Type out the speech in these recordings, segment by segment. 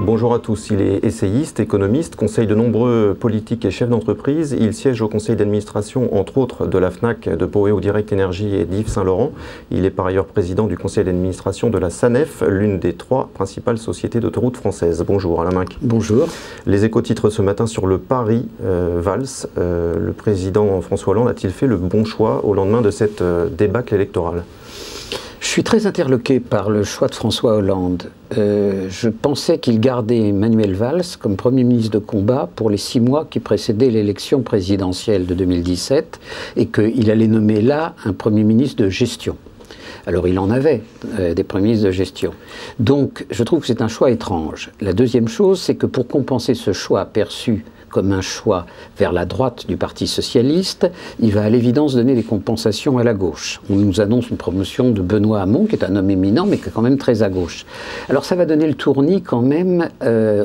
Bonjour à tous. Il est essayiste, économiste, conseille de nombreux politiques et chefs d'entreprise. Il siège au conseil d'administration, entre autres, de la FNAC, de Poweo Direct Énergie et d'Yves Saint-Laurent. Il est par ailleurs président du conseil d'administration de la SANEF, l'une des 3 principales sociétés d'autoroutes françaises. Bonjour Alain Minc. Bonjour. Les Échos titrent ce matin sur le pari Valls. Le président François Hollande a-t-il fait le bon choix au lendemain de cette débâcle électorale ? Je suis très interloqué par le choix de François Hollande. Je pensais qu'il gardait Manuel Valls comme Premier ministre de combat pour les 6 mois qui précédaient l'élection présidentielle de 2017 et qu'il allait nommer là un Premier ministre de gestion. Alors il en avait des premiers ministres de gestion. Donc je trouve que c'est un choix étrange. La deuxième chose, c'est que pour compenser ce choix perçu comme un choix vers la droite du Parti socialiste, il va à l'évidence donner des compensations à la gauche. On nous annonce une promotion de Benoît Hamon, qui est un homme éminent, mais qui est quand même très à gauche. Alors ça va donner le tournis quand même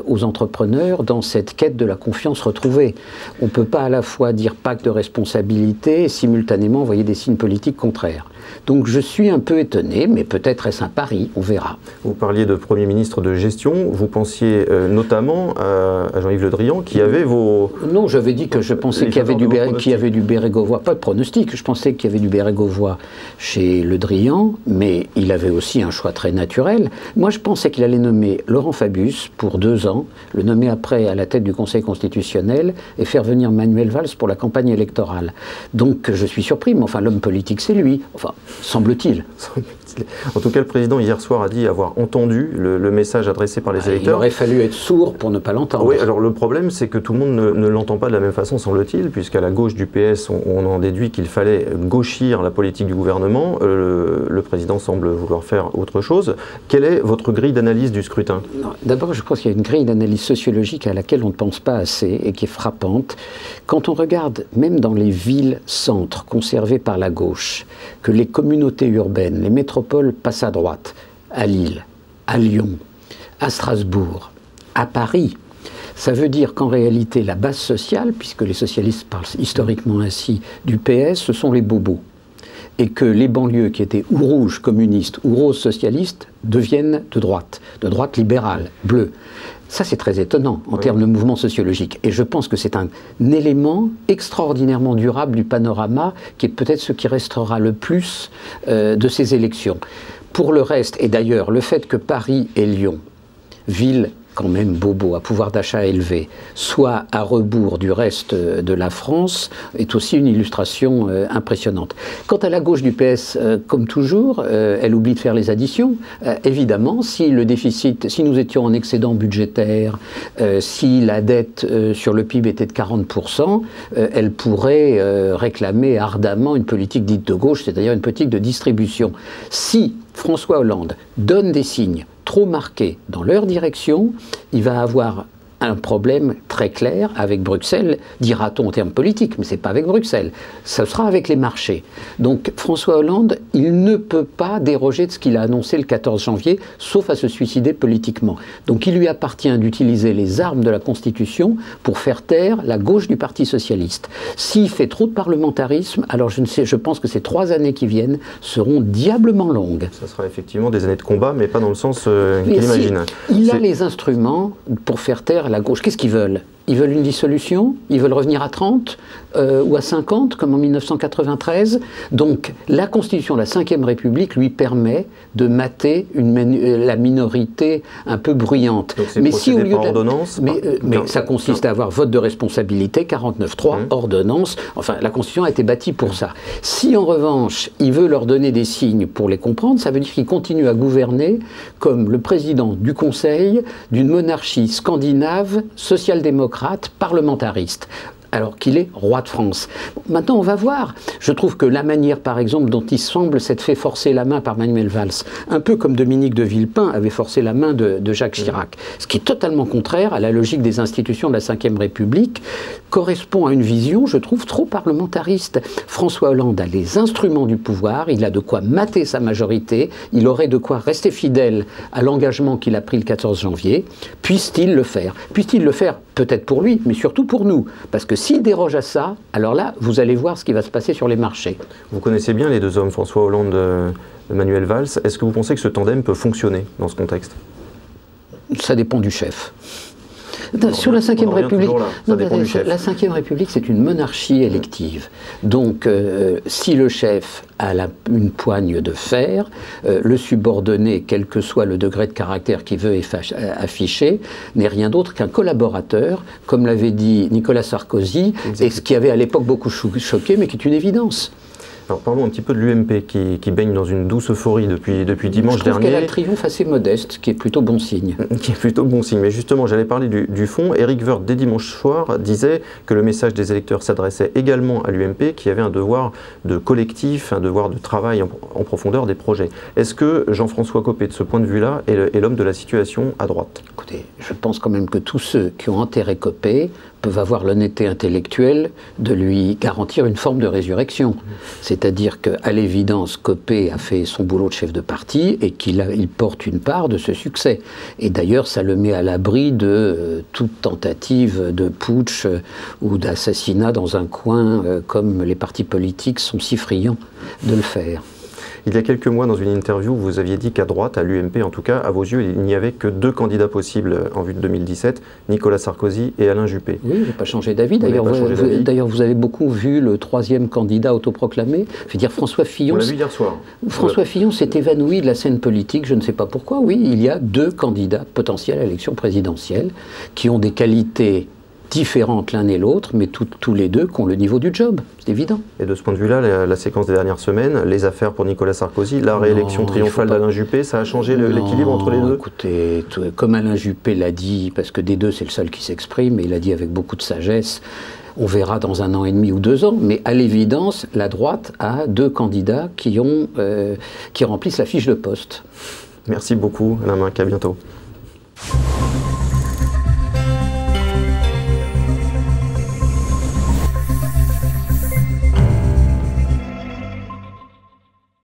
aux entrepreneurs dans cette quête de la confiance retrouvée. On ne peut pas à la fois dire pacte de responsabilité et simultanément envoyer des signes politiques contraires. Donc je suis un peu étonné, mais peut-être est-ce un pari, on verra. Vous parliez de Premier ministre de gestion, vous pensiez notamment à Jean-Yves Le Drian, qui avait vos... Non, j'avais dit que je pensais qu'il y avait du Bérégovois, pas de pronostic, je pensais qu'il y avait du Bérégovois chez Le Drian, mais il avait aussi un choix très naturel. Moi je pensais qu'il allait nommer Laurent Fabius pour 2 ans, le nommer après à la tête du Conseil constitutionnel et faire venir Manuel Valls pour la campagne électorale. Donc je suis surpris, mais enfin l'homme politique c'est lui, enfin semble-t-il. En tout cas, le président, hier soir, a dit avoir entendu le message adressé par les électeurs. Il aurait fallu être sourd pour ne pas l'entendre. Oui, alors le problème, c'est que tout le monde ne l'entend pas de la même façon, semble-t-il, puisqu'à la gauche du PS, on en déduit qu'il fallait gauchir la politique du gouvernement. Le président semble vouloir faire autre chose. Quelle est votre grille d'analyse du scrutin ? D'abord, je pense qu'il y a une grille d'analyse sociologique à laquelle on ne pense pas assez et qui est frappante. Quand on regarde, même dans les villes-centres conservées par la gauche, que les communautés urbaines, les métropoles passent à droite, à Lille, à Lyon, à Strasbourg, à Paris. Ça veut dire qu'en réalité, la base sociale, puisque les socialistes parlent historiquement ainsi du PS, ce sont les bobos. Et que les banlieues qui étaient ou rouges communistes ou roses socialistes deviennent de droite libérale, bleue. Ça, c'est très étonnant en termes de mouvement sociologique. Et je pense que c'est un élément extraordinairement durable du panorama qui est peut-être ce qui restera le plus de ces élections. Pour le reste, et d'ailleurs, le fait que Paris et Lyon, villes quand même bobo, à pouvoir d'achat élevé, soit à rebours du reste de la France, est aussi une illustration impressionnante. Quant à la gauche du PS, comme toujours, elle oublie de faire les additions. Évidemment, si le déficit, si nous étions en excédent budgétaire, si la dette sur le PIB était de 40%, elle pourrait réclamer ardemment une politique dite de gauche, c'est-à-dire une politique de distribution. Si François Hollande donne des signes trop marqués dans leur direction, il va avoir un problème très clair avec Bruxelles, dira-t-on en termes politiques, mais ce n'est pas avec Bruxelles, ce sera avec les marchés. Donc François Hollande, il ne peut pas déroger de ce qu'il a annoncé le 14 janvier, sauf à se suicider politiquement. Donc il lui appartient d'utiliser les armes de la Constitution pour faire taire la gauche du Parti socialiste. S'il fait trop de parlementarisme, alors je pense que ces 3 années qui viennent seront diablement longues. Ça sera effectivement des années de combat, mais pas dans le sens qu'il imagine. Il a les instruments pour faire taire la gauche. Qu'est-ce qu'ils veulent ? Ils veulent une dissolution, ils veulent revenir à 30 ou à 50, comme en 1993. Donc la Constitution de la Ve République lui permet de mater la minorité un peu bruyante. Donc c'est procédé par ordonnance. Mais ça consiste à avoir vote de responsabilité, 49.3, ordonnance. Enfin, la Constitution a été bâtie pour ça. Si en revanche, il veut leur donner des signes pour les comprendre, ça veut dire qu'il continue à gouverner comme le président du Conseil d'une monarchie scandinave, social-démocrate, parlementariste, alors qu'il est roi de France. Maintenant, on va voir. Je trouve que la manière, par exemple, dont il semble s'être fait forcer la main par Manuel Valls, un peu comme Dominique de Villepin avait forcé la main de Jacques Chirac, ce qui est totalement contraire à la logique des institutions de la Ve République, correspond à une vision, je trouve, trop parlementariste. François Hollande a les instruments du pouvoir, il a de quoi mater sa majorité, il aurait de quoi rester fidèle à l'engagement qu'il a pris le 14 janvier. Puisse-t-il le faire ? Puisse-t-il le faire peut-être pour lui, mais surtout pour nous. Parce que s'il déroge à ça, alors là, vous allez voir ce qui va se passer sur les marchés. Vous connaissez bien les 2 hommes, François Hollande et Manuel Valls. Est-ce que vous pensez que ce tandem peut fonctionner dans ce contexte ? Ça dépend du chef. Sur la Ve République, la Ve République, c'est une monarchie élective. Donc, si le chef a une poigne de fer, le subordonné, quel que soit le degré de caractère qu'il veut afficher, n'est rien d'autre qu'un collaborateur, comme l'avait dit Nicolas Sarkozy, et ce qui avait à l'époque beaucoup choqué, mais qui est une évidence. Alors parlons un petit peu de l'UMP qui baigne dans une douce euphorie depuis dimanche dernier. Je trouve qu'elle a un triomphe assez modeste, qui est plutôt bon signe. Qui est plutôt bon signe. Mais justement, j'allais parler du fond. Éric Woerth, dès dimanche soir, disait que le message des électeurs s'adressait également à l'UMP, qui avait un devoir de collectif, un devoir de travail en profondeur des projets. Est-ce que Jean-François Copé, de ce point de vue-là, est l'homme de la situation à droite? Écoutez, je pense quand même que tous ceux qui ont enterré Copé peuvent avoir l'honnêteté intellectuelle de lui garantir une forme de résurrection. C'est-à-dire qu'à l'évidence, Copé a fait son boulot de chef de parti et qu'il porte une part de ce succès. Et d'ailleurs, ça le met à l'abri de toute tentative de putsch ou d'assassinat dans un coin, comme les partis politiques sont si friands de le faire. Il y a quelques mois, dans une interview, vous aviez dit qu'à droite, à l'UMP en tout cas, à vos yeux, il n'y avait que 2 candidats possibles en vue de 2017, Nicolas Sarkozy et Alain Juppé. Oui, je n'ai pas changé d'avis. D'ailleurs, vous avez beaucoup vu le 3e candidat autoproclamé, je veux dire François Fillon. On l'a vu hier soir. François Fillon s'est évanoui de la scène politique, je ne sais pas pourquoi. Oui, il y a 2 candidats potentiels à l'élection présidentielle qui ont des qualités différentes l'un et l'autre, mais tous les deux qui ont le niveau du job, c'est évident. Et de ce point de vue-là, la séquence des dernières semaines, les affaires pour Nicolas Sarkozy, la réélection triomphale d'Alain Juppé, ça a changé l'équilibre entre les deux? Écoutez, comme Alain Juppé l'a dit, parce que des deux c'est le seul qui s'exprime, et il l'a dit avec beaucoup de sagesse, on verra dans 1 an et demi ou 2 ans, mais à l'évidence, la droite a 2 candidats qui remplissent la fiche de poste. Merci beaucoup, Alain Minc, à bientôt.